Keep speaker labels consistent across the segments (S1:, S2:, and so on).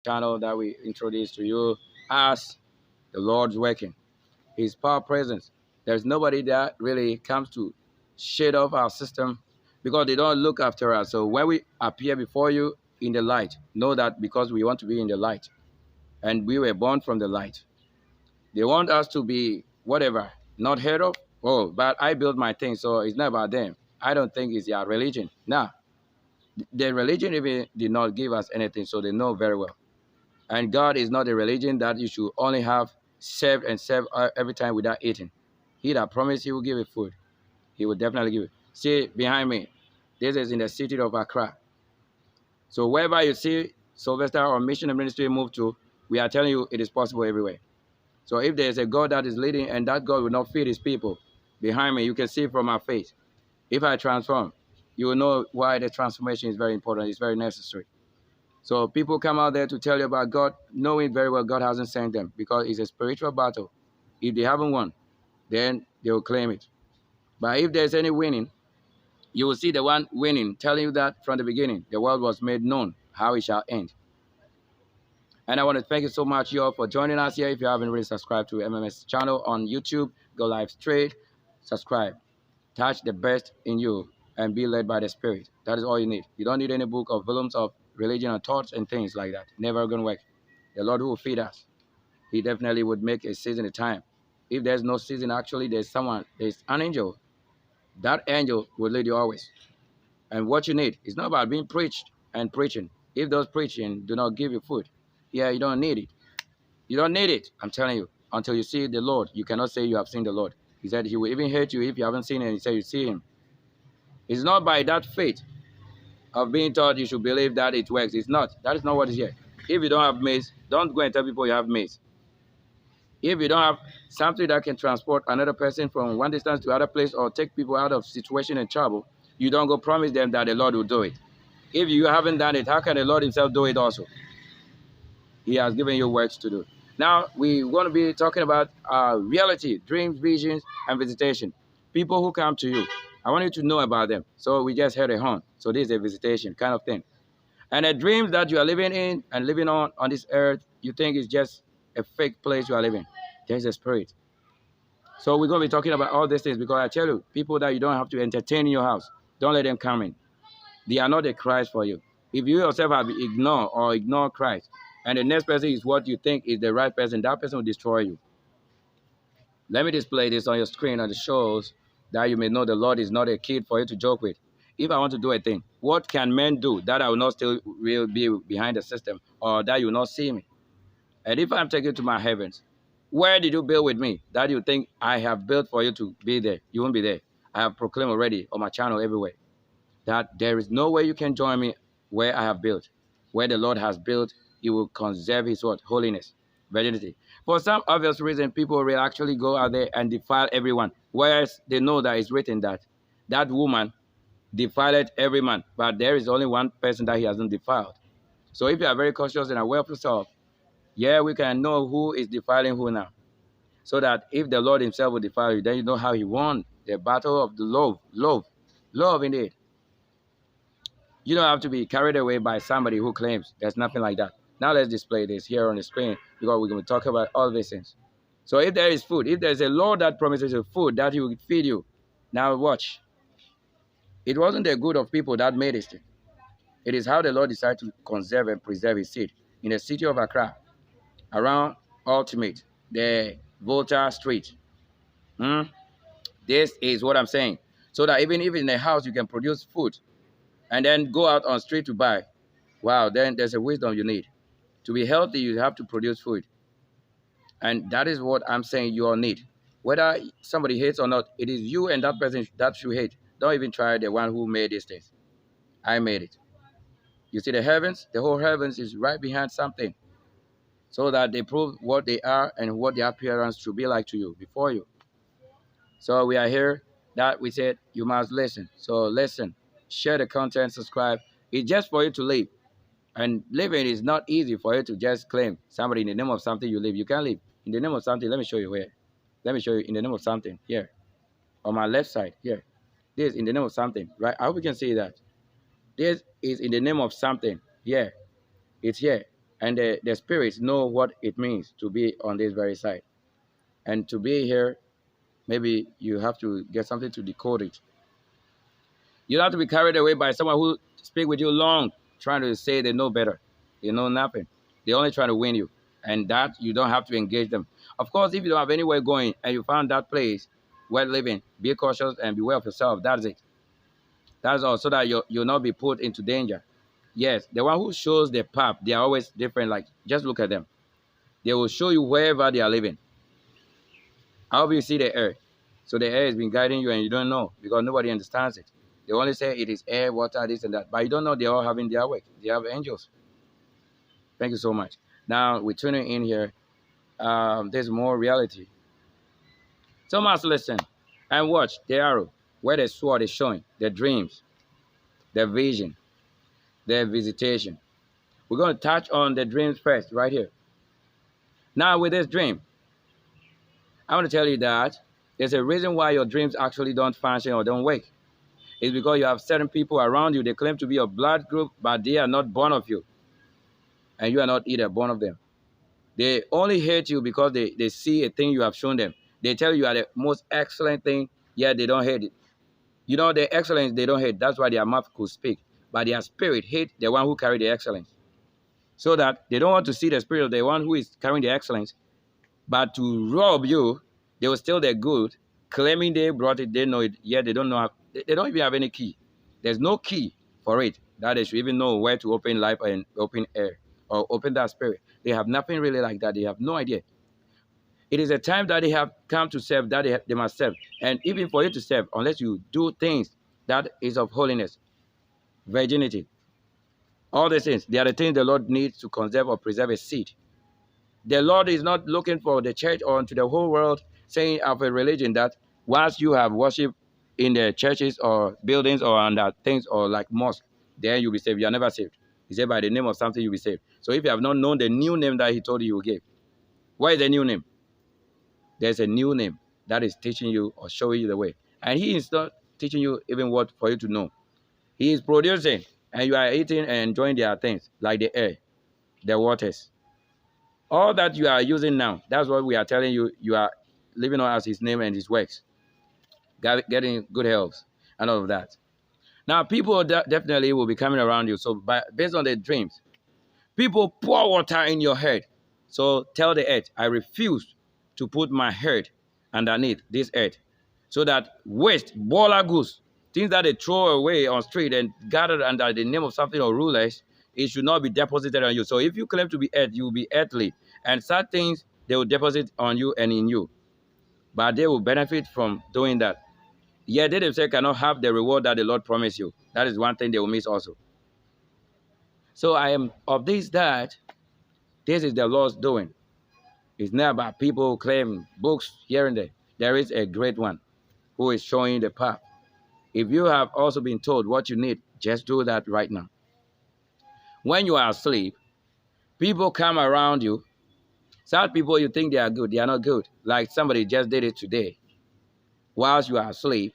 S1: channel that we introduce to you as the Lord's working. His power presence. There's nobody that really comes to shade off our system because they don't look after us. So when we appear before you in the light, know that because we want to be in the light and we were born from the light. They want us to be whatever, not heard of. Oh, but I built my thing, so it's not about them. I don't think it's their religion. Nah, the religion even did not give us anything, so they know very well. And God is not a religion that you should only have served and served every time without eating. He that promised he will give it food, he will definitely give it. See behind me, this is in the city of Accra. So wherever you see Sylvester or Mission Ministry move to, we are telling you it is possible everywhere. So if there's a God that is leading and that God will not feed his people, behind me, you can see from my face. If I transform, you will know why the transformation is very important. It's very necessary. So people come out there to tell you about God, knowing very well God hasn't sent them because it's a spiritual battle. If they haven't won, then they will claim it. But if there's any winning, you will see the one winning, telling you that from the beginning, the world was made known, how it shall end. And I want to thank you so much, y'all, for joining us here. If you haven't really subscribed to MMS channel on YouTube, go live straight, subscribe. Touch the best in you and be led by the Spirit. That is all you need. You don't need any book or volumes of religion and thoughts and things like that. Never going to work. The Lord who will feed us, he definitely would make a season a time. If there's no season, actually, there's an angel. That angel will lead you always. And what you need is not about being preached and preaching. If those preaching do not give you food, yeah, you don't need it. You don't need it, I'm telling you. Until you see the Lord, you cannot say you have seen the Lord. He said he will even hate you if you haven't seen him. He said you see him. It's not by that faith of being taught you should believe that it works. It's not. That is not what is here. If you don't have maize, don't go and tell people you have maize. If you don't have something that can transport another person from one distance to other place or take people out of situation and trouble, you don't go promise them that the Lord will do it. If you haven't done it, how can the Lord himself do it also? He has given you works to do. Now, we're going to be talking about reality, dreams, visions, and visitation. People who come to you. I want you to know about them. So we just heard a horn. So this is a visitation kind of thing. And the dreams that you are living in and living on this earth, you think is just a fake place you are living. There's a spirit. So we're going to be talking about all these things because I tell you, people that you don't have to entertain in your house, don't let them come in. They are not the Christ for you. If you yourself have ignored or ignore Christ, and the next person is what you think is the right person, that person will destroy you. Let me display this on your screen and it shows that you may know the Lord is not a kid for you to joke with. If I want to do a thing, what can men do that I will not still will be behind the system or that you will not see me? And if I'm taken to my heavens, where did you build with me that you think I have built for you to be there? You won't be there. I have proclaimed already on my channel everywhere that there is no way you can join me where I have built. Where the Lord has built, he will conserve his what? Holiness, virginity. For some obvious reason, people will actually go out there and defile everyone, whereas they know that it's written that that woman defiled every man, but there is only one person that he hasn't defiled. So if you are very cautious and aware of yourself, yeah, we can know who is defiling who now. So that if the Lord himself will defile you, then you know how he won the battle of the love indeed. You don't have to be carried away by somebody who claims there's nothing like that. Now let's display this here on the screen because we're going to talk about all these things. So if there is food, if there's a Lord that promises you food that he will feed you, now watch. It wasn't the good of people that made it. It is how the Lord decided to conserve and preserve his seed. In the city of Accra, around Ultimate, the Volta Street. This is what I'm saying. So that even if in a house you can produce food and then go out on street to buy, wow, then there's a wisdom you need. To be healthy, you have to produce food. And that is what I'm saying you all need. Whether somebody hates or not, it is you and that person that you hate. Don't even try the one who made these things. I made it. You see the heavens? The whole heavens is right behind something. So that they prove what they are and what their appearance should be like to you, before you. So we are here that we said you must listen. So listen, share the content, subscribe. It's just for you to live. And living is not easy for you to just claim somebody in the name of something you live. You can't live. In the name of something, let me show you where. Let me show you in the name of something here. On my left side here. This in the name of something, right? I hope you can see that. This is in the name of something here. It's here. And the spirits know what it means to be on this very side. And to be here, maybe you have to get something to decode it. You don't have to be carried away by someone who speak with you long, trying to say they know better. They know nothing. They're only trying to win you. And that you don't have to engage them. Of course, if you don't have anywhere going and you found that place worth living, be cautious and beware of yourself. That's it. That's all, so that you'll not be put into danger. Yes, the one who shows the path, they are always different. Like, just look at them. They will show you wherever they are living. I hope you see the air. So the air has been guiding you and you don't know because nobody understands it. They only say it is air, water, this and that. But you don't know they're all having their work. They have angels. Thank you so much. Now we're tuning in here. There's more reality. So much listen and watch the arrow, where the sword is showing, the dreams, the vision, the visitation. We're going to touch on the dreams first, right here. Now with this dream, I want to tell you that there's a reason why your dreams actually don't function or don't work. It's because you have certain people around you. They claim to be your blood group, but they are not born of you. And you are not either born of them. They only hate you because they see a thing you have shown them. They tell you are the most excellent thing, yet they don't hate it. You know, the excellence they don't hate. That's why their mouth could speak. But their spirit hate the one who carry the excellence. So that they don't want to see the spirit of the one who is carrying the excellence. But to rob you, they will steal the good, claiming they brought it, they know it, yet they don't know. They don't even have any key. There's no key for it that they should even know where to open life and open air or open that spirit. They have nothing really like that. They have no idea. It is a time that they have come to serve, that they must serve. And even for you to serve, unless you do things that is of holiness, virginity, all these things, they are the things the Lord needs to conserve or preserve a seed. The Lord is not looking for the church or to the whole world saying of a religion that once you have worship in the churches or buildings or under things or like mosque, then you'll be saved. You are never saved. He said by the name of something you'll be saved. So if you have not known the new name that he told you give, what is the new name? There's a new name that is teaching you or showing you the way. And he is not teaching you even what for you to know. He is producing and you are eating and enjoying their things like the air, the waters. All that you are using now, that's what we are telling you. You are living on as his name and his works, getting good health and all of that. Now, people definitely will be coming around you. So based on the dreams, people pour water in your head. So tell the earth, I refuse to put my head underneath this earth. So that waste, bola goose, things that they throw away on street and gathered under the name of something or rulers, it should not be deposited on you. So if you claim to be earth, you will be earthly. And such things, they will deposit on you and in you. But they will benefit from doing that. Yet they themselves cannot have the reward that the Lord promised you. That is one thing they will miss also. So I am of this that this is the Lord's doing. It's not about people claiming books here and there. There is a great one who is showing the path. If you have also been told what you need, just do that right now. When you are asleep, people come around you. Some people you think they are good, they are not good. Like somebody just did it today. Whilst you are asleep,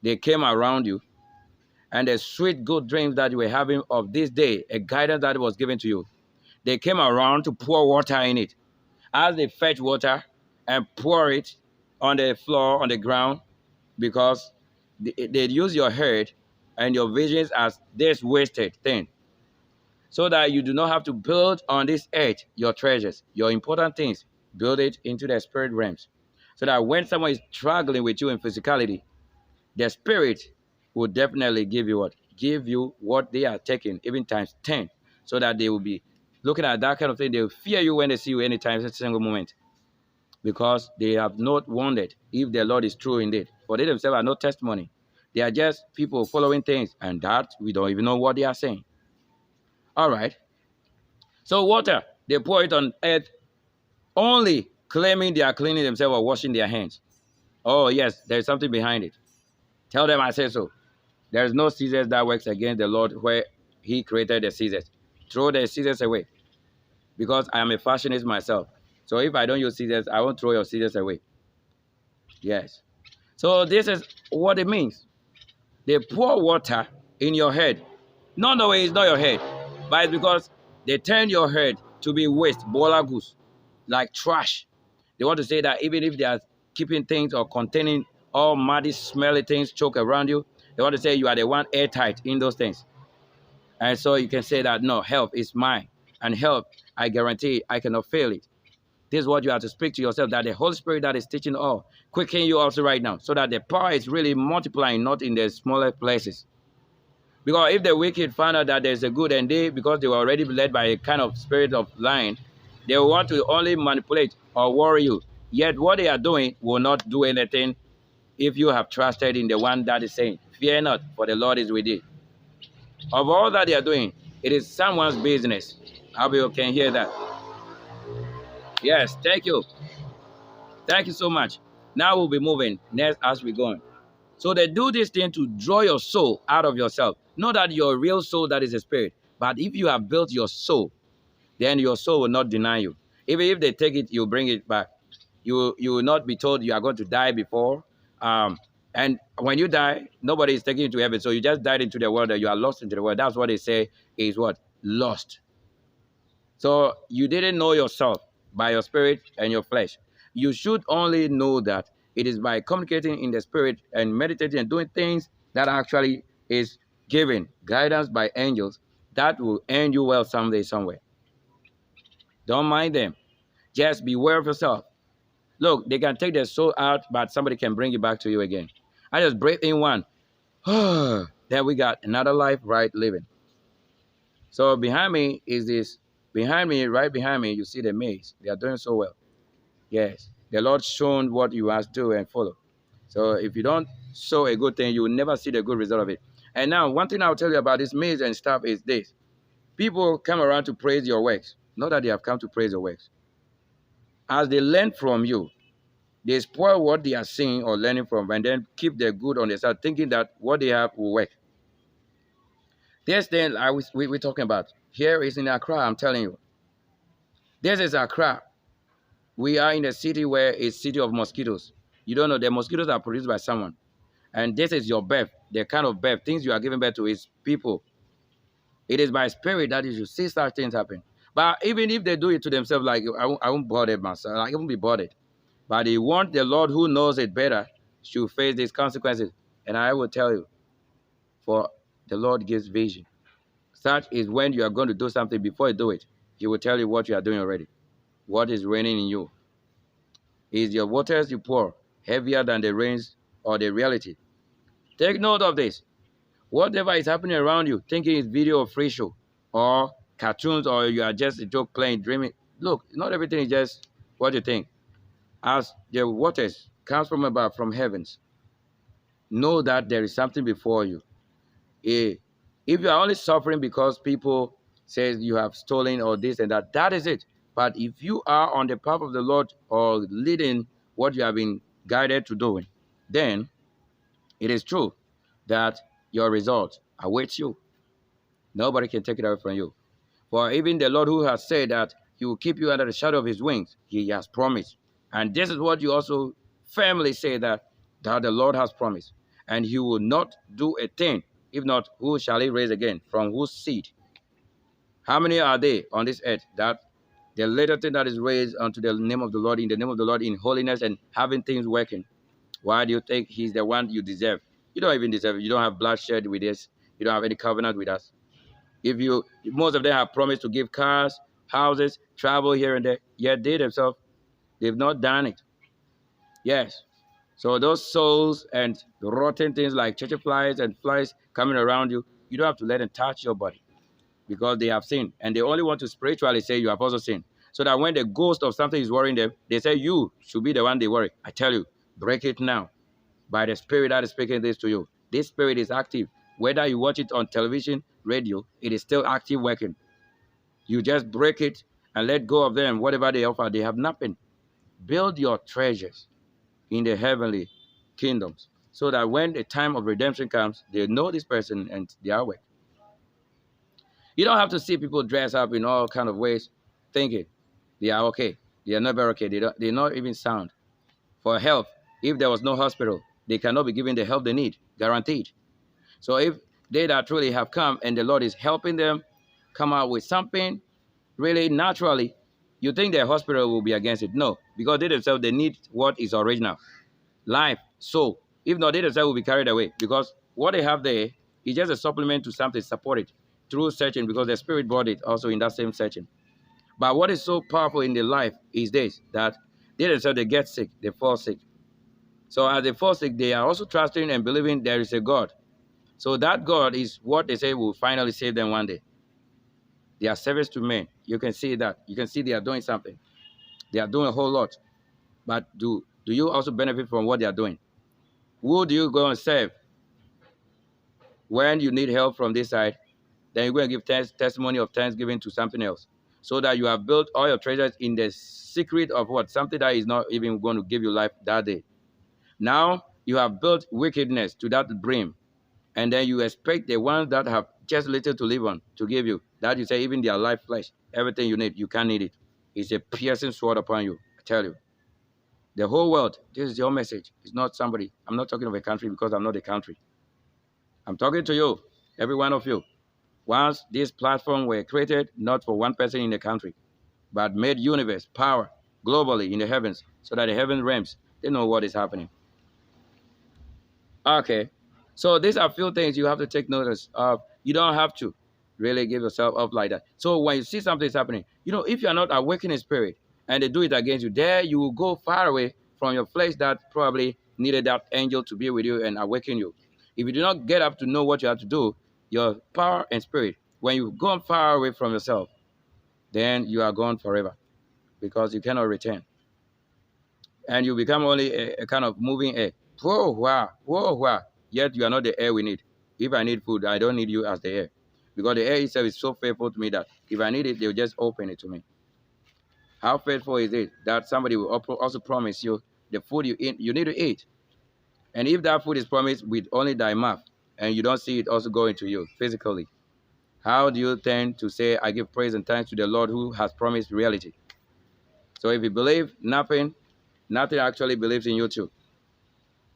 S1: they came around you, and the sweet good dreams that you were having of this day, a guidance that was given to you, they came around to pour water in it. As they fetch water and pour it on the floor, on the ground, because they use your head and your visions as this wasted thing, so that you do not have to build on this earth your treasures, your important things. Build it into the spirit realms, so that when someone is struggling with you in physicality, the spirit will definitely give you what? Give you what they are taking, even times 10, so that they will be looking at that kind of thing. They will fear you when they see you anytime, a single moment, because they have not wondered if the Lord is true indeed. For they themselves are no testimony. They are just people following things, and that we don't even know what they are saying. All right. So water, they pour it on earth, only claiming they are cleaning themselves or washing their hands. Oh, yes, there's something behind it. Tell them I say so. There is no scissors that works against the Lord where he created the scissors. Throw the scissors away, because I am a fashionist myself. So if I don't use scissors, I won't throw your scissors away. Yes. So this is what it means. They pour water in your head. Not the way it's not your head, but it's because they turn your head to be waste, bola goose, like trash. They want to say that even if they are keeping things or containing all muddy, smelly things choke around you, they want to say you are the one airtight in those things. And so you can say that, no, help is mine. And help, I guarantee I cannot fail it. This is what you have to speak to yourself, that the Holy Spirit that is teaching all, quicken you also right now, so that the power is really multiplying, not in the smaller places. Because if the wicked find out that there's a good, and they, because they were already led by a kind of spirit of lying, they want to only manipulate or worry you. Yet what they are doing will not do anything if you have trusted in the one that is saying, fear not, for the Lord is with you. Of all that they are doing, it is someone's business. I hope you can hear that. Yes, thank you. Thank you so much. Now we'll be moving next as we go on. So they do this thing to draw your soul out of yourself. Not that your real soul that is a spirit, but if you have built your soul, then your soul will not deny you. Even if they take it, you bring it back. You will not be told you are going to die before. And when you die, nobody is taking you to heaven. So you just died into the world, and you are lost into the world. That's what they say is what? Lost. So you didn't know yourself by your spirit and your flesh. You should only know that it is by communicating in the spirit and meditating and doing things that actually is given guidance by angels that will end you well someday, somewhere. Don't mind them. Just beware of yourself. Look, they can take their soul out, but somebody can bring it back to you again. I just breathe in one. There we got another life right living. So behind me is this. Behind me, right behind me, you see the maze. They are doing so well. Yes, the Lord shown what you must do and follow. So if you don't sow a good thing, you will never see the good result of it. And now, one thing I'll tell you about this maze and stuff is this. People come around to praise your works. Not that they have come to praise your works. As they learn from you, they spoil what they are seeing or learning from, and then keep their good on their side, thinking that what they have will work. This thing we're talking about here is in Accra, I'm telling you. This is Accra. We are in a city where it's a city of mosquitoes. You don't know, the mosquitoes are produced by someone. And this is your birth, the kind of birth, things you are giving birth to is people. It is by spirit that you should see such things happen. But even if they do it to themselves, like I won't bother myself, I won't be bothered. But they want the Lord who knows it better to face these consequences. And I will tell you, for the Lord gives vision. Such is when you are going to do something, before you do it, He will tell you what you are doing already. What is raining in you? Is your waters you pour heavier than the rains or the reality? Take note of this. Whatever is happening around you, thinking it's video or free show or cartoons, or you are just a joke playing, dreaming. Look, not everything is just what you think. As the waters comes from above, from heavens, know that there is something before you. If you are only suffering because people say you have stolen or this and that, that is it. But if you are on the path of the Lord or leading what you have been guided to doing, then it is true that your result awaits you. Nobody can take it away from you. For even the Lord who has said that He will keep you under the shadow of His wings, He has promised. And this is what you also firmly say, that the Lord has promised. And He will not do a thing. If not, who shall He raise again? From whose seed? How many are they on this earth that the little thing that is raised unto the name of the Lord, in the name of the Lord, in holiness and having things working? Why do you think He's the one you deserve? You don't even deserve it. You don't have bloodshed with us. You don't have any covenant with us. Most of them have promised to give cars, houses, travel here and there, yet they themselves, they've not done it. Yes. So those souls and rotten things like church flies and flies coming around you, you don't have to let them touch your body, because they have sinned. And they only want to spiritually say you have also sinned. So that when the ghost of something is worrying them, they say you should be the one they worry. I tell you, break it now by the spirit that is speaking this to you. This spirit is active. Whether you watch it on television, radio, it is still active working. You just break it and let go of them. Whatever they offer, they have nothing. Build your treasures in the heavenly kingdoms, so that when the time of redemption comes, they know this person and they are work. You don't have to see people dress up in all kind of ways, thinking they are okay. They are never okay. They're not even sound. For health, if there was no hospital, they cannot be given the help they need, guaranteed. So if they that truly have come and the Lord is helping them come out with something, really naturally, you think the hospital will be against it. No, because they themselves, they need what is original. Life, soul. If not, they themselves will be carried away because what they have there is just a supplement to something supported through searching because the spirit brought it also in that same searching. But what is so powerful in their life is this, that they themselves, they get sick, they fall sick. So as they fall sick, they are also trusting and believing there is a God. So that God is what they say will finally save them one day. Their service to men, you can see that. You can see they are doing something. They are doing a whole lot. But do you also benefit from what they are doing? Who do you go and serve when you need help from this side? Then you're going to give testimony of thanksgiving to something else. So that you have built all your treasures in the secret of what? Something that is not even going to give you life that day. Now you have built wickedness to that brim. And then you expect the ones that have just little to live on to give you. That you say even their life flesh, everything you need, you can't need it. It's a piercing sword upon you, I tell you. The whole world, this is your message. It's not somebody. I'm not talking of a country because I'm not a country. I'm talking to you, every one of you. Once this platform were created, not for one person in the country, but made universe, power, globally in the heavens, so that the heaven realms, they know what is happening. Okay. So these are a few things you have to take notice of. You don't have to really give yourself up like that. So when you see something is happening, if you're not awakened in spirit and they do it against you, there you will go far away from your flesh that probably needed that angel to be with you and awaken you. If you do not get up to know what you have to do, your power and spirit, when you've gone far away from yourself, then you are gone forever because you cannot return. And you become only a kind of moving air. Whoa, wow, whoa, wow. Yet you are not the air we need. If I need food, I don't need you as the air. Because the air itself is so faithful to me that if I need it, they'll just open it to me. How faithful is it that somebody will also promise you the food you eat, you need to eat? And if that food is promised with only thy mouth, and you don't see it also going to you physically, how do you tend to say, I give praise and thanks to the Lord who has promised reality? So if you believe nothing actually believes in you too.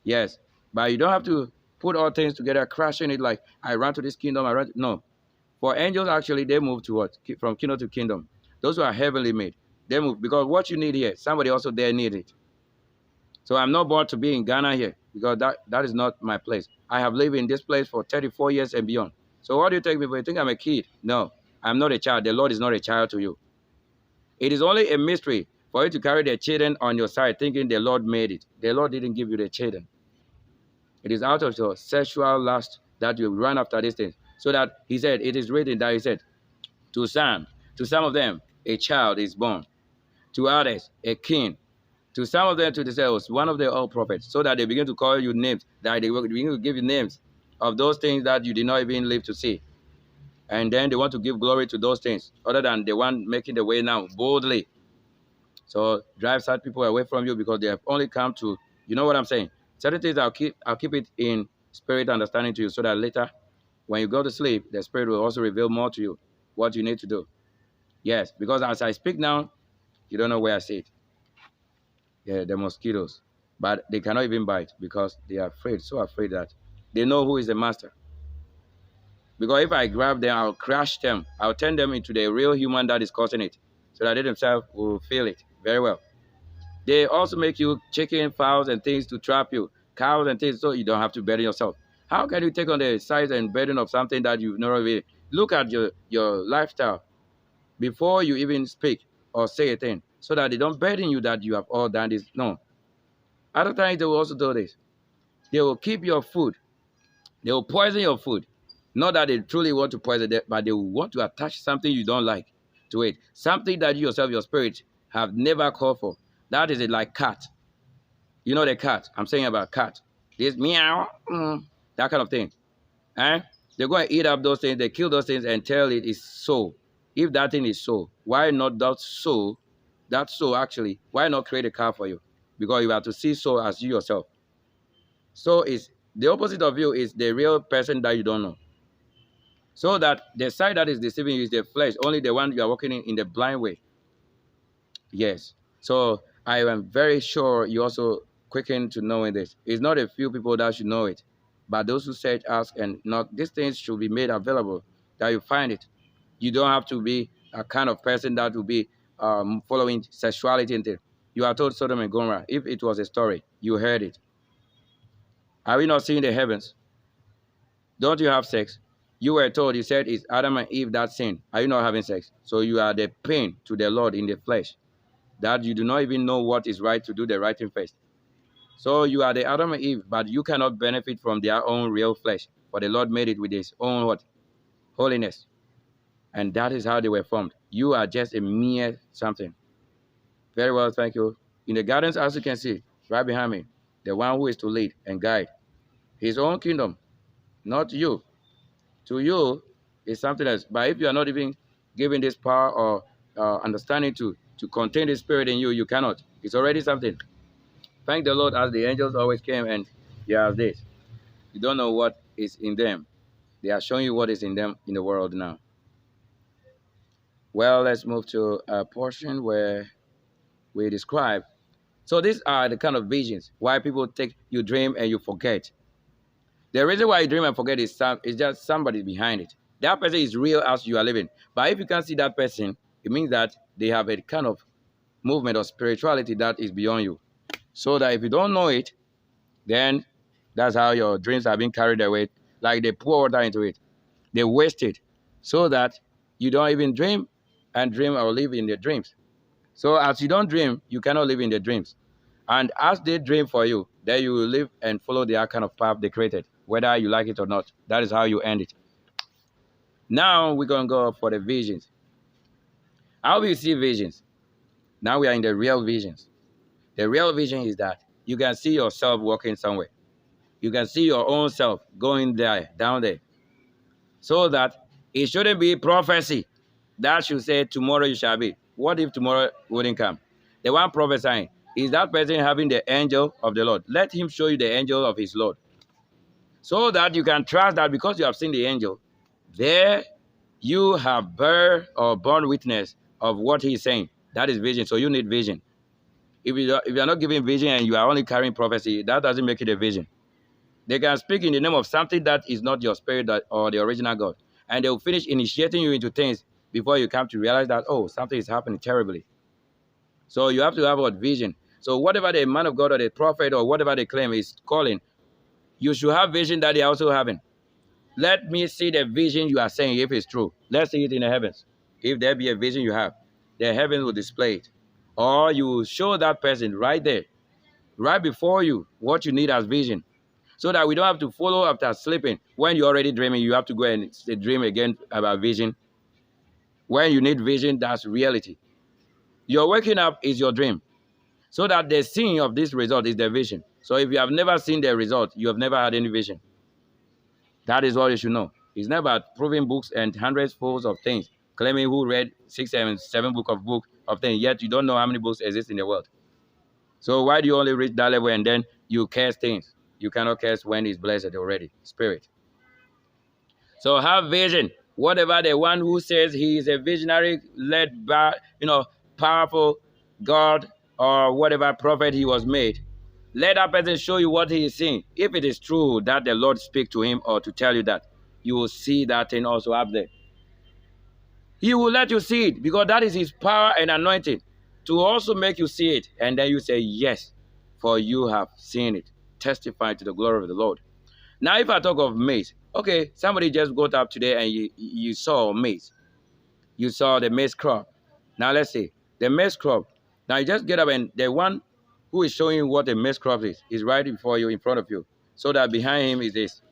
S1: Yes, but you don't have to put all things together, crashing it like, I run to this kingdom, no. For angels, actually, they move to what? From kingdom to kingdom. Those who are heavenly made, they move because what you need here, somebody also there need it. So I'm not born to be in Ghana here because that is not my place. I have lived in this place for 34 years and beyond. So what do you take me for? You think I'm a kid? No, I'm not a child. The Lord is not a child to you. It is only a mystery for you to carry the children on your side thinking the Lord made it. The Lord didn't give you the children. It is out of your sexual lust that you run after these things. So that he said, it is written that he said, to some of them, a child is born. To others, a king. To some of them, to themselves, one of the old prophets. So that they begin to call you names. That they begin to give you names of those things that you did not even live to see. And then they want to give glory to those things, other than the one making the way now boldly. So drive sad people away from you because they have only come to, you know what I'm saying? Certain things I'll keep it in spirit understanding to you so that later when you go to sleep, the spirit will also reveal more to you what you need to do. Yes, because as I speak now, you don't know where I see it. Yeah, the mosquitoes. But they cannot even bite because they are afraid, so afraid that they know who is the master. Because if I grab them, I'll crush them. I'll turn them into the real human that is causing it so that they themselves will feel it very well. They also make you chicken, fowls, and things to trap you, cows and things, so you don't have to burden yourself. How can you take on the size and burden of something that you've never really look at your lifestyle before you even speak or say a thing, so that they don't burden you that you have all done this? No. Other times they will also do this. They will keep your food. They will poison your food. Not that they truly want to poison it, but they will want to attach something you don't like to it. Something that you yourself, your spirit, have never called for. That is it, like cat. You know the cat. I'm saying about cat. This meow, that kind of thing. Eh? They're going to eat up those things. They kill those things and tell it is so. If that thing is so, why not that so? That so actually, why not create a car for you? Because you have to see so as you yourself. So is the opposite of you is the real person that you don't know. So that the side that is deceiving you is the flesh, only the one you are walking in the blind way. Yes. So I am very sure you also quicken to knowing this. It's not a few people that should know it, but those who search, ask, and knock, these things should be made available that you find it. You don't have to be a kind of person that will be following sexuality and things. You are told Sodom and Gomorrah. If it was a story, you heard it. Are we not seeing the heavens? Don't you have sex? You were told, you said it's Adam and Eve that sin. Are you not having sex? So you are the pain to the Lord in the flesh, that you do not even know what is right to do the right thing first. So you are the Adam and Eve, but you cannot benefit from their own real flesh. For the Lord made it with his own what? Holiness. And that is how they were formed. You are just a mere something. Very well, thank you. In the gardens, as you can see, right behind me, the one who is to lead and guide his own kingdom, not you. To you, is something else. But if you are not even given this power or understanding to contain the spirit in you, you cannot. It's already something. Thank the Lord, as the angels always came and you have this. You don't know what is in them. They are showing you what is in them in the world now. Well, let's move to a portion where we describe. So these are the kind of visions why people take you dream and you forget. The reason why you dream and forget is just somebody behind it. That person is real as you are living. But if you can't see that person, it means that they have a kind of movement or spirituality that is beyond you. So that if you don't know it, then that's how your dreams are being carried away. Like they pour water into it. They waste it so that you don't even dream and dream or live in the dreams. So as you don't dream, you cannot live in the dreams. And as they dream for you, then you will live and follow their kind of path they created, whether you like it or not. That is how you end it. Now we're going to go for the visions. How do you see visions? Now we are in the real visions. The real vision is that you can see yourself walking somewhere. You can see your own self going there, down there. So that it shouldn't be prophecy that should say tomorrow you shall be. What if tomorrow wouldn't come? The one prophesying, is that person having the angel of the Lord? Let him show you the angel of his Lord. So that you can trust that because you have seen the angel, there you have borne witness of what he is saying. That is vision. So you need vision. If you are not giving vision and you are only carrying prophecy, that doesn't make it a vision. They can speak in the name of something that is not your spirit or the original God. And they will finish initiating you into things before you come to realize that, oh, something is happening terribly. So you have to have a vision. So whatever the man of God or the prophet or whatever they claim is calling, you should have vision that they are also having. Let me see the vision you are saying if it's true. Let's see it in the heavens. If there be a vision you have, the heavens will display it. Or you will show that person right there, right before you, what you need as vision. So that we don't have to follow after sleeping. When you're already dreaming, you have to go and dream again about vision. When you need vision, that's reality. Your waking up is your dream. So that the seeing of this result is the vision. So if you have never seen the result, you have never had any vision. That is all you should know. It's not about proving books and hundreds full of things, claiming who read 6, 7 books of things, yet you don't know how many books exist in the world. So why do you only reach that level and then you curse things? You cannot curse when it's blessed already, spirit. So have vision. Whatever the one who says he is a visionary, led by, powerful God or whatever prophet he was made, let that person show you what he is seeing. If it is true that the Lord speak to him or to tell you that, you will see that thing also up there. He will let you see it because that is his power and anointing to also make you see it. And then you say, yes, for you have seen it. Testify to the glory of the Lord. Now, if I talk of maize, okay, somebody just got up today and you saw maize. You saw the maize crop. Now, let's say the maize crop. Now, you just get up and the one who is showing you what a maize crop is right before you, in front of you. So that behind him is this.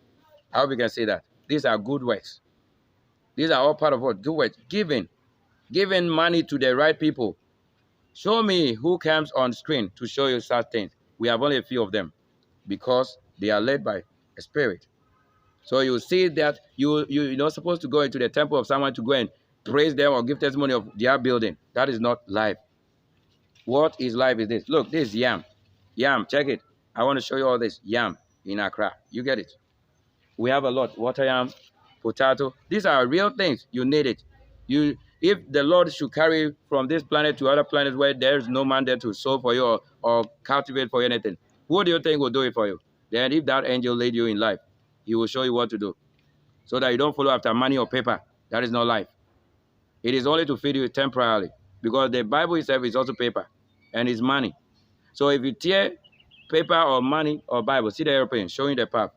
S1: I hope you can see that. These are good works. These are all part of what? Good works. Giving money to the right people. Show me who comes on screen to show you such things. We have only a few of them because they are led by a spirit. So you see that you're not supposed to go into the temple of someone to go and praise them or give testimony of their building. That is not life. What is life is this. Look, this is yam. Yam, check it. I want to show you all this yam in Accra. You get it? We have a lot. Water yam, potato. These are real things. You need it. If the Lord should carry from this planet to other planets where there is no man there to sow for you or cultivate for you anything, who do you think will do it for you? Then if that angel lead you in life, he will show you what to do. So that you don't follow after money or paper. That is not life. It is only to feed you temporarily, because the Bible itself is also paper and it's money. So if you tear paper or money or Bible, see the airplane showing the path.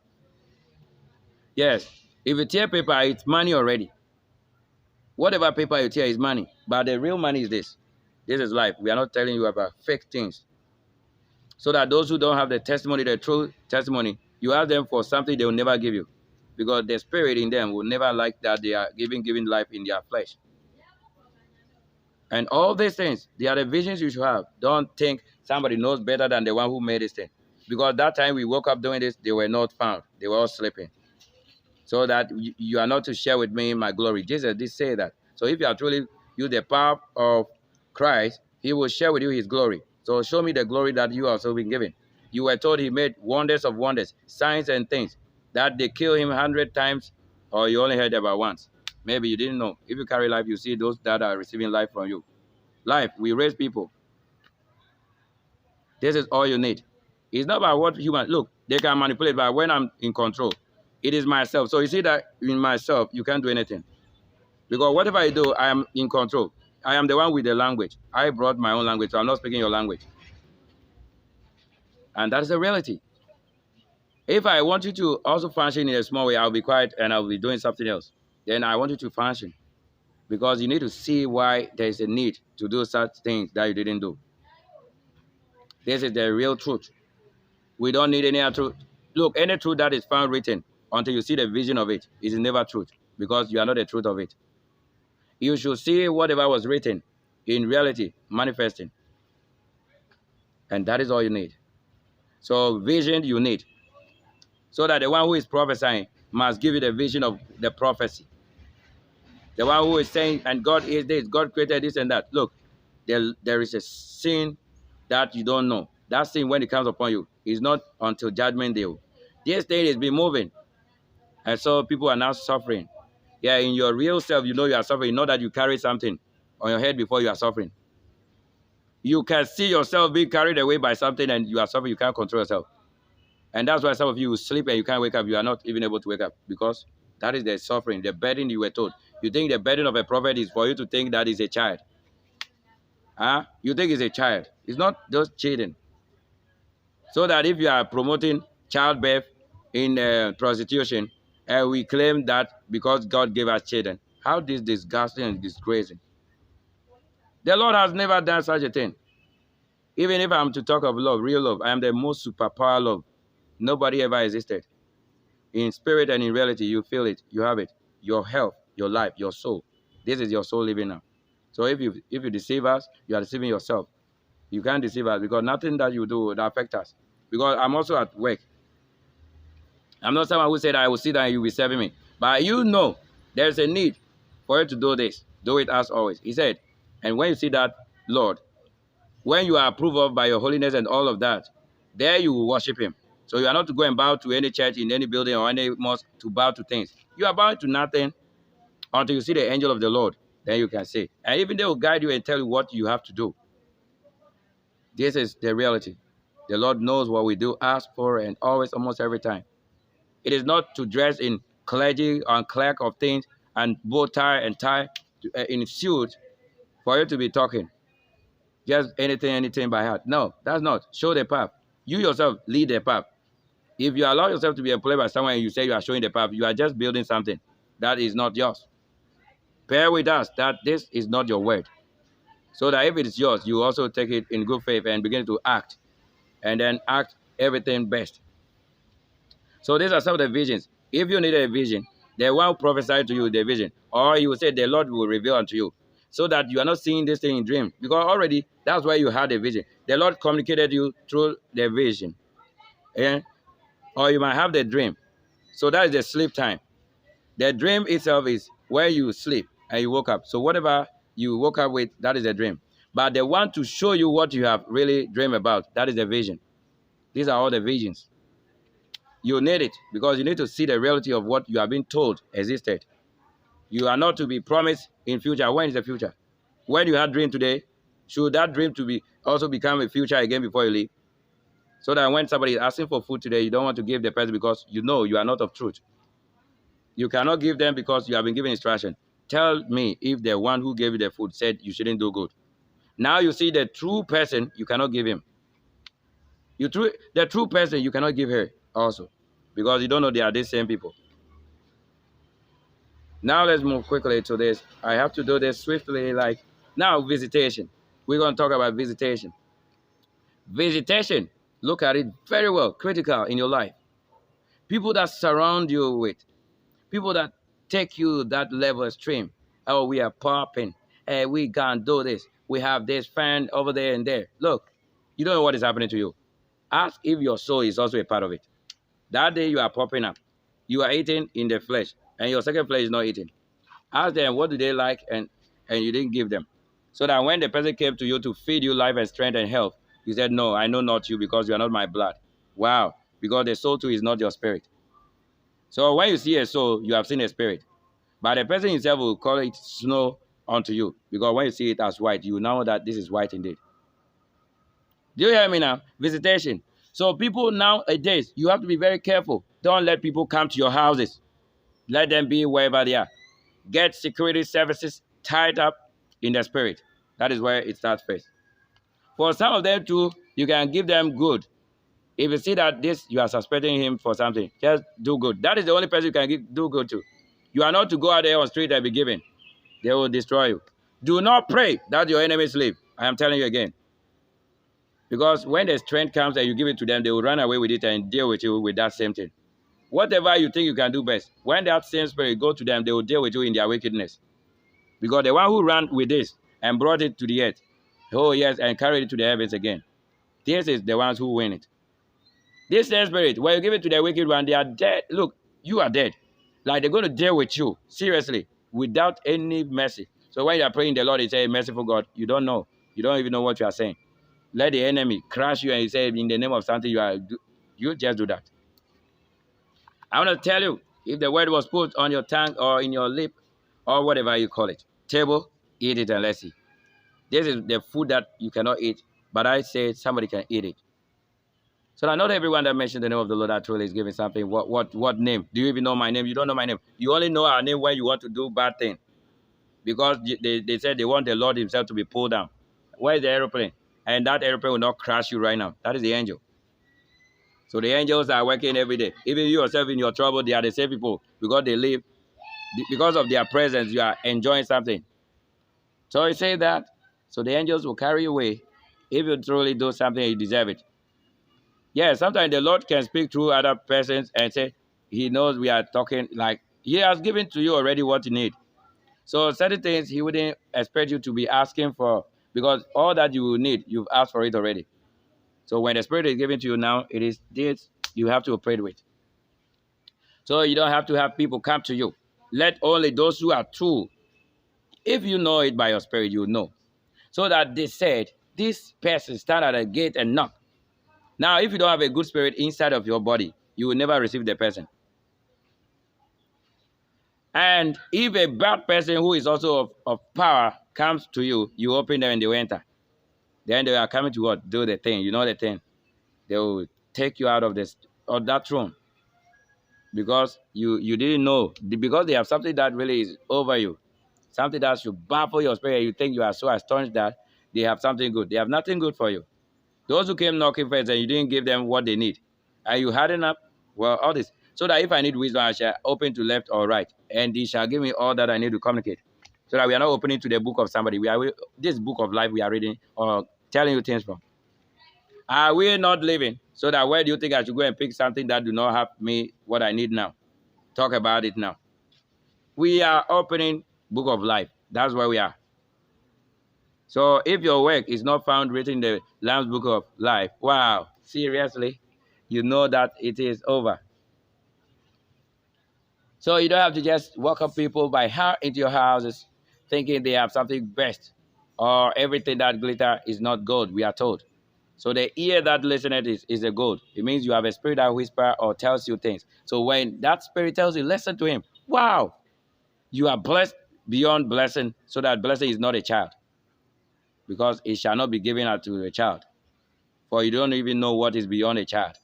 S1: Yes, if you tear paper, it's money already. Whatever paper you tear is money, but the real money is this. This is life. We are not telling you about fake things. So that those who don't have the testimony, the true testimony, you ask them for something they will never give you, because the spirit in them will never like that they are giving life in their flesh. And all these things, they are the visions you should have. Don't think somebody knows better than the one who made this thing. Because that time we woke up doing this, they were not found. They were all sleeping. So that you are not to share with me my glory. Jesus did say that. So if you are truly use the power of Christ, he will share with you his glory. So show me the glory that you also been given. You were told he made wonders of wonders, signs and things, that they kill him 100 times, or you only heard about once. Maybe you didn't know. If you carry life, you see those that are receiving life from you. Life, we raise people. This is all you need. It's not about what human, look, they can manipulate, but when I'm in control, it is myself. So you see that in myself, you can't do anything. Because whatever I do, I am in control. I am the one with the language. I brought my own language, so I'm not speaking your language. And that is the reality. If I want you to also function in a small way, I'll be quiet and I'll be doing something else. Then I want you to function. Because you need to see why there is a need to do such things that you didn't do. This is the real truth. We don't need any other truth. Look, any truth that is found written, until you see the vision of it, is never truth, because you are not the truth of it. You should see whatever was written in reality manifesting. And that is all you need. So vision you need. So that the one who is prophesying must give you the vision of the prophecy. The one who is saying, and God is this, God created this and that. Look, there is a sin that you don't know. That sin, when it comes upon you, is not until judgment day. This thing is been moving. And so people are now suffering. Yeah, in your real self, you know you are suffering, not that you carry something on your head before you are suffering. You can see yourself being carried away by something and you are suffering, you can't control yourself. And that's why some of you sleep and you can't wake up. You are not even able to wake up, because that is the suffering, the burden you were told. You think the burden of a prophet is for you to think that is a child. Huh? You think it's a child. It's not just children. So that if you are promoting childbirth in prostitution, and we claim that because God gave us children, how this disgusting and disgracing. The Lord has never done such a thing. Even if I'm to talk of love, real love, I am the most superpower love. Nobody ever existed. In spirit and in reality, you feel it, you have it. Your health, your life, your soul. This is your soul living now. So if you deceive us, you are deceiving yourself. You can't deceive us, because nothing that you do will affect us. Because I'm also at work. I'm not someone who said I will sit down and you will be serving me. But you know there's a need for you to do this. Do it as always. He said, and when you see that, Lord, when you are approved of by your holiness and all of that, there you will worship him. So you are not to go and bow to any church in any building or any mosque to bow to things. You are bowing to nothing until you see the angel of the Lord. Then you can say. And even they will guide you and tell you what you have to do. This is the reality. The Lord knows what we do, ask for, and always, almost every time. It is not to dress in clergy and clerk of things and bow tie and tie in suit for you to be talking. Just anything by heart. No, that's not. Show the path. You yourself lead the path. If you allow yourself to be employed by someone and you say you are showing the path, you are just building something that is not yours. Bear with us that this is not your word. So that if it is yours, you also take it in good faith and begin to act. And then act everything best. So these are some of the visions. If you need a vision, the one who prophesied to you the vision, or you will say the Lord will reveal unto you, so that you are not seeing this thing in dream. Because already that's why you had a vision. The Lord communicated you through the vision. Yeah? Or you might have the dream. So that is the sleep time. The dream itself is where you sleep and you woke up. So whatever you woke up with, that is a dream. But the one to show you what you have really dreamed about, that is the vision. These are all the visions. You need it because you need to see the reality of what you have been told existed. You are not to be promised in future. When is the future? When you had dream today, should that dream to be also become a future again before you leave? So that when somebody is asking for food today, you don't want to give the person because you know you are not of truth. You cannot give them because you have been given instruction. Tell me if the one who gave you the food said you shouldn't do good. Now you see the true person, you cannot give him. The true person, you cannot give her also. Because you don't know they are the same people. Now let's move quickly to this. I have to do this swiftly. Like now, visitation. We're going to talk about visitation. Visitation. Look at it very well. Critical in your life. People that surround you with. People that take you that level extreme. Oh, we are popping. Hey, we can't do this. We have this fan over there and there. Look, you don't know what is happening to you. Ask if your soul is also a part of it. That day you are popping up. You are eating in the flesh, and your second flesh is not eating. Ask them what do they like, and you didn't give them. So that when the person came to you to feed you life and strength and health, you said, no, I know not you because you are not my blood. Wow, because the soul too is not your spirit. So when you see a soul, you have seen a spirit. But the person himself will call it snow unto you. Because when you see it as white, you know that this is white indeed. Do you hear me now? Visitation. So people nowadays, you have to be very careful. Don't let people come to your houses. Let them be wherever they are. Get security services tied up in the spirit. That is where it starts first. For some of them too, you can give them good. If you see that this, you are suspecting him for something, just do good. That is the only person you can do good to. You are not to go out there on the street and be giving. They will destroy you. Do not pray that your enemies leave. I am telling you again. Because when the strength comes and you give it to them, they will run away with it and deal with you with that same thing. Whatever you think you can do best, when that same spirit go to them, they will deal with you in their wickedness. Because the one who ran with this and brought it to the earth, oh yes, and carried it to the heavens again, this is the ones who win it. This same spirit, when you give it to the wicked one, they are dead. Look, you are dead. Like they're going to deal with you, seriously, without any mercy. So when you are praying the Lord, you say, merciful God, you don't know. You don't even know what you are saying. Let the enemy crush you and you say, in the name of something, you just do that. I want to tell you, if the word was put on your tongue or in your lip or whatever you call it, table, eat it and let's see. This is the food that you cannot eat, but I say somebody can eat it. So that not everyone that mentions the name of the Lord actually is giving something. What name? Do you even know my name? You don't know my name. You only know our name when you want to do bad thing. Because they said they want the Lord himself to be pulled down. Where is the aeroplane? And that aeroplane will not crash you right now. That is the angel. So the angels are working every day. Even you yourself in your trouble, they are the same people. Because they live, because of their presence, you are enjoying something. So he said that. So the angels will carry you away if you truly do something you deserve it. Yeah, sometimes the Lord can speak through other persons and say, he knows we are talking, like, he has given to you already what you need. So certain things he wouldn't expect you to be asking for, because all that you will need, you've asked for it already. So when the Spirit is given to you now, it is this you have to operate with. So you don't have to have people come to you. Let only those who are true. If you know it by your spirit, you know. So that they said, this person stand at a gate and knock. Now, if you don't have a good spirit inside of your body, you will never receive the person. And if a bad person who is also of power comes to you, you open them and they will enter. Then they are coming to what? Do the thing. You know the thing. They will take you out of that throne. Because you didn't know. Because they have something that really is over you. Something that should baffle your spirit. You think you are so astonished that they have something good. They have nothing good for you. Those who came knocking first and you didn't give them what they need. Are you hardened up? Well, all this. So that if I need wisdom, I shall open to left or right. And he shall give me all that I need to communicate. So that we are not opening to the book of somebody. This book of life we are reading or telling you things from. Are we not living? So that where do you think I should go and pick something that do not have me what I need now? Talk about it now. We are opening book of life. That's where we are. So if your work is not found written in the Lamb's book of life, wow, seriously, you know that it is over. So you don't have to just welcome people by heart into your houses thinking they have something best or everything that glitter is not gold, we are told. So the ear that listeneth is a gold. It means you have a spirit that whispers or tells you things. So when that spirit tells you, listen to him. Wow, you are blessed beyond blessing, so that blessing is not a child. Because it shall not be given unto a child. For you don't even know what is beyond a child.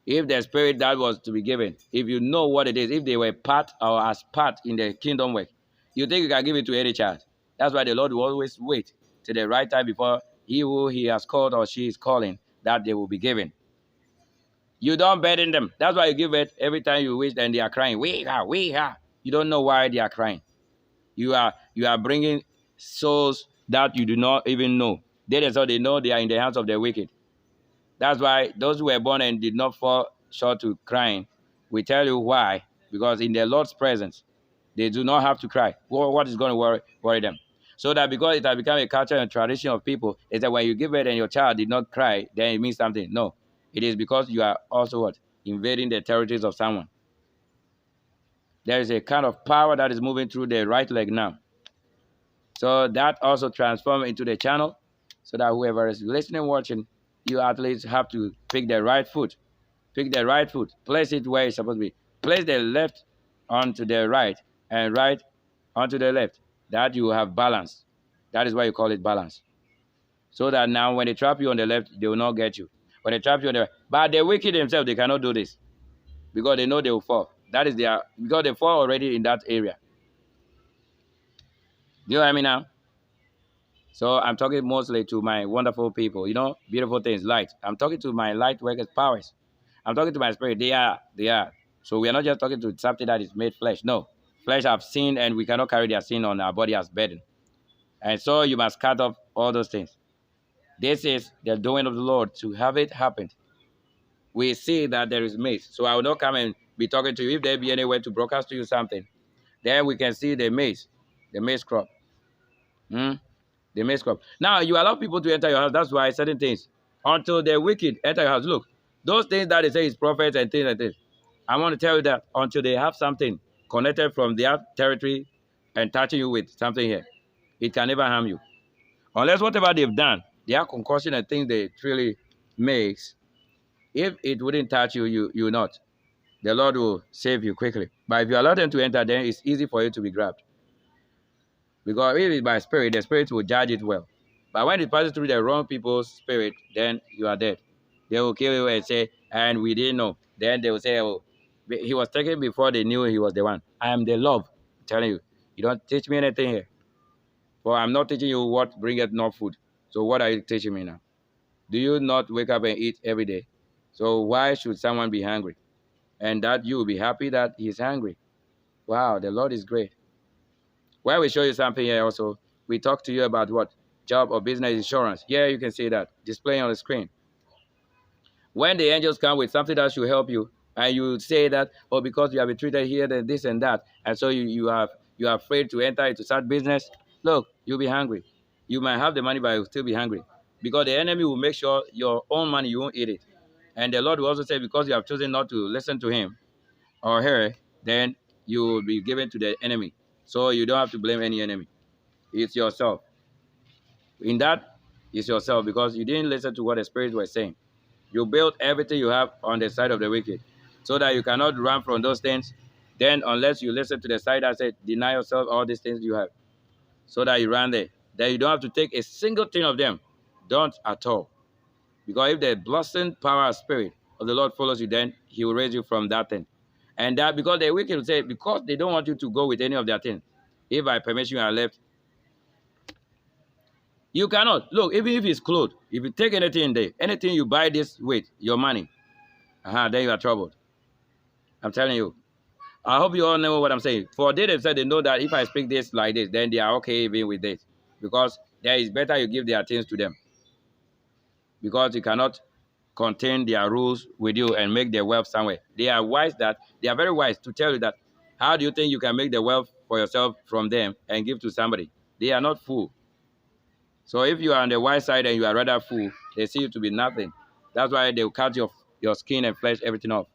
S1: If the spirit that was to be given, if you know what it is, if they were part or as part in the kingdom work, you think you can give it to any child. That's why the Lord will always wait till the right time before he who he has called or she is calling, that they will be given. You don't burden them. That's why you give it every time you wish and they are crying. We are. You don't know why they are crying. You are bringing souls that you do not even know. They know they are in the hands of the wicked. That's why those who were born and did not fall short to crying, we tell you why. Because in the Lord's presence, they do not have to cry. What is going to worry them? So that because it has become a culture and tradition of people, is that when you give birth and your child did not cry, then it means something. No. It is because you are also what? Invading the territories of someone. There is a kind of power that is moving through the right leg now. So that also transforms into the channel so that whoever is listening, watching, you at least have to pick the right foot. Pick the right foot. Place it where it's supposed to be. Place the left onto the right and right onto the left. That you have balance. That is why you call it balance. So that now when they trap you on the left, they will not get you. When they trap you on the right. But the wicked themselves, they cannot do this. Because they know they will fall. That is because they fall already in that area. Do you hear me now? So I'm talking mostly to my wonderful people, beautiful things, light. I'm talking to my light workers, powers. I'm talking to my spirit. They are. So we are not just talking to something that is made flesh. No. Flesh have sin and we cannot carry their sin on our body as burden. And so you must cut off all those things. This is the doing of the Lord to have it happen. We see that there is maize. So I will not come and be talking to you. If there be any way to broadcast to you something, then we can see the maize crop. The maize crop. Now, you allow people to enter your house. That's why certain things, until the wicked enter your house. Look, those things that they say is prophets and things like this. I want to tell you that until they have something connected from their territory and touching you with something here, it can never harm you. Unless whatever they've done, their concussion and things they really makes, if it wouldn't touch you, you will not. The Lord will save you quickly. But if you allow them to enter, then it's easy for you to be grabbed. Because if it's by spirit, the spirit will judge it well. But when it passes through the wrong people's spirit, then you are dead. They will kill you and say, and we didn't know. Then they will say, oh, he was taken before they knew he was the one. I am the love. I'm telling you, you don't teach me anything here. For I'm not teaching you what bringeth not food. So what are you teaching me now? Do you not wake up and eat every day? So why should someone be hungry? And that you will be happy that he's hungry. Wow, the Lord is great. Why we show you something here also, we talk to you about what? Job or business insurance. Here you can see that displaying on the screen. When the angels come with something that should help you, and you say that, oh, because you have been treated here, then this and that, and so you are afraid to enter into such business, look, you'll be hungry. You might have the money, but you'll still be hungry. Because the enemy will make sure your own money, you won't eat it. And the Lord will also say, because you have chosen not to listen to him or her, then you will be given to the enemy. So you don't have to blame any enemy. It's yourself. In that, it's yourself because you didn't listen to what the spirits were saying. You built everything you have on the side of the wicked so that you cannot run from those things. Then unless you listen to the side that said, deny yourself all these things you have so that you run there. Then you don't have to take a single thing of them. Don't at all. Because if the blessing power spirit of the Lord follows you, then he will raise you from that thing. And that because the wicked will say, because they don't want you to go with any of their things. If I permit you and left, you cannot. Look, even if it's clothes, if you take anything there, anything you buy this with, your money, then you are troubled. I'm telling you. I hope you all know what I'm saying. For they themselves, they know that if I speak this like this, then they are okay even with this. Because there is better you give their things to them. Because you cannot contain their rules with you and make their wealth somewhere. They are very wise to tell you that how do you think you can make the wealth for yourself from them and give to somebody? They are not fool. So if you are on the wise side and you are rather fool, they see you to be nothing. That's why they will cut your skin and flesh, everything off.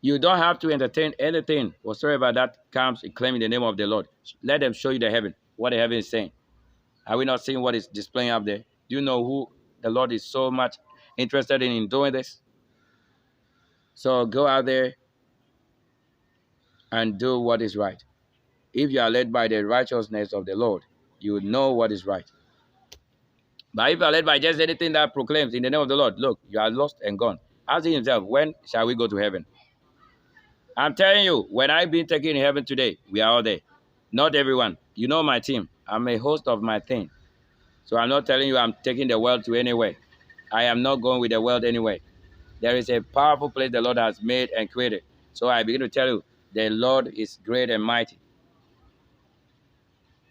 S1: You don't have to entertain anything whatsoever that comes and claiming the name of the Lord. Let them show you the heaven, what the heaven is saying. Are we not seeing what is displaying up there? Do you know who the Lord is so much interested in doing this? So go out there and do what is right. If you are led by the righteousness of the Lord, you will know what is right. But if you are led by just anything that proclaims in the name of the Lord, look, you are lost and gone. asking himself, when shall we go to heaven? I'm telling you, when I've been taken in heaven today, we are all there. Not everyone. You know my team. I'm a host of my thing. So I'm not telling you I'm taking the world to anywhere. I am not going with the world anywhere. There is a powerful place the Lord has made and created. So I begin to tell you, the Lord is great and mighty.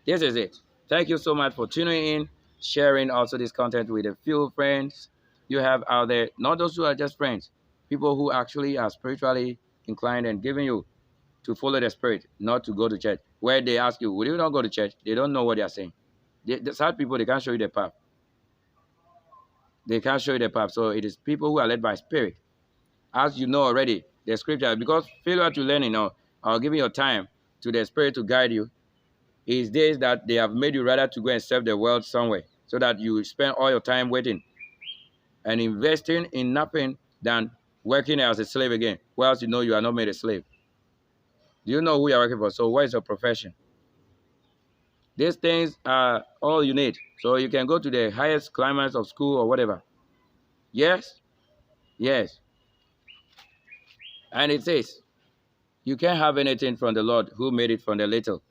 S1: This is it. Thank you so much for tuning in, sharing also this content with a few friends you have out there. Not those who are just friends, people who actually are spiritually inclined and giving you to follow the Spirit, not to go to church. Where they ask you, will you not go to church? They don't know what they are saying. The sad people, they can't show you the path. They can't show you the path. So it is people who are led by Spirit. As you know already, the scripture, because failure to learn, or giving your time to the Spirit to guide you, is days that they have made you rather to go and serve the world somewhere, so that you spend all your time waiting and investing in nothing than working as a slave again. Well, else you know you are not made a slave. Do you know who you are working for? So what is your profession? These things are all you need. So you can go to the highest climax of school or whatever. Yes? Yes. And it says, you can't have anything from the Lord who made it from the little,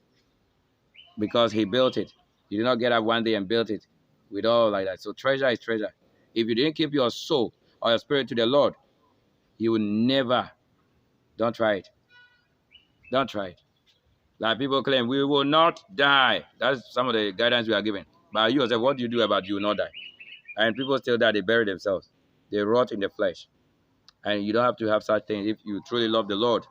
S1: because he built it. You did not get up one day and built it with all like that. So treasure is treasure. If you didn't keep your soul or your spirit to the Lord, you will never. Don't try it. Don't try it. Like people claim, we will not die. That's some of the guidance we are given. But you yourself, what do you do about you will not die? And people still die, they bury themselves. They rot in the flesh. And you don't have to have such things if you truly love the Lord.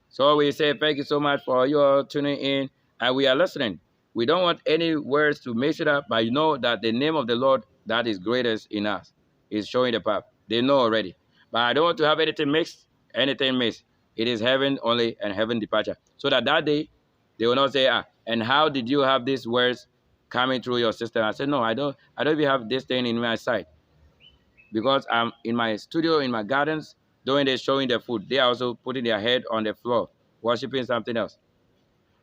S1: So we say thank you so much for your tuning in, and we are listening. We don't want any words to mix it up, but you know that the name of the Lord that is greatest in us is showing the path. They know already. But I don't want to have anything mixed, anything mixed. It is heaven only and heaven departure. So that day, they will not say, and how did you have these words coming through your system? I said, no, I don't even have this thing in my sight. Because I'm in my studio, in my gardens, doing this, showing the food. They are also putting their head on the floor, worshiping something else.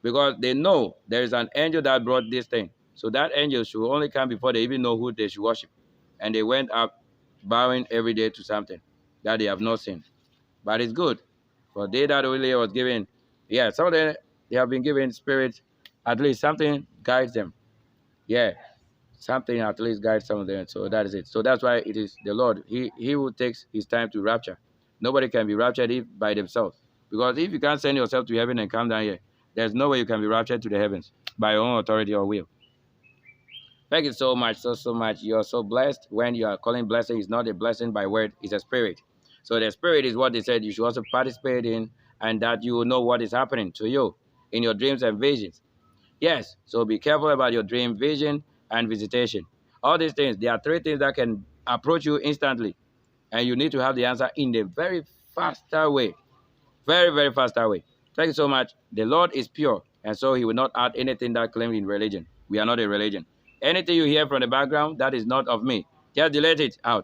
S1: Because they know there is an angel that brought this thing. So that angel should only come before they even know who they should worship. And they went up bowing every day to something that they have not seen. But it's good. For they that only was given, yeah, some of them, they have been given spirit, at least something guides them. Yeah. Something at least guides some of them. So that is it. So that's why it is the Lord. He who takes his time to rapture. Nobody can be raptured by themselves. Because if you can't send yourself to heaven and come down here, there's no way you can be raptured to the heavens by your own authority or will. Thank you so much, so much. You're so blessed. When you are calling blessing, it's not a blessing by word, it's a spirit. So the spirit is what they said you should also participate in, and that you will know what is happening to you in your dreams and visions. Yes, so be careful about your dream, vision, and visitation. All these things, there are three things that can approach you instantly, and you need to have the answer in a very faster way. Very, very faster way. Thank you so much. The Lord is pure, and so he will not add anything that claims in religion. We are not a religion. Anything you hear from the background that is not of me, just delete it out.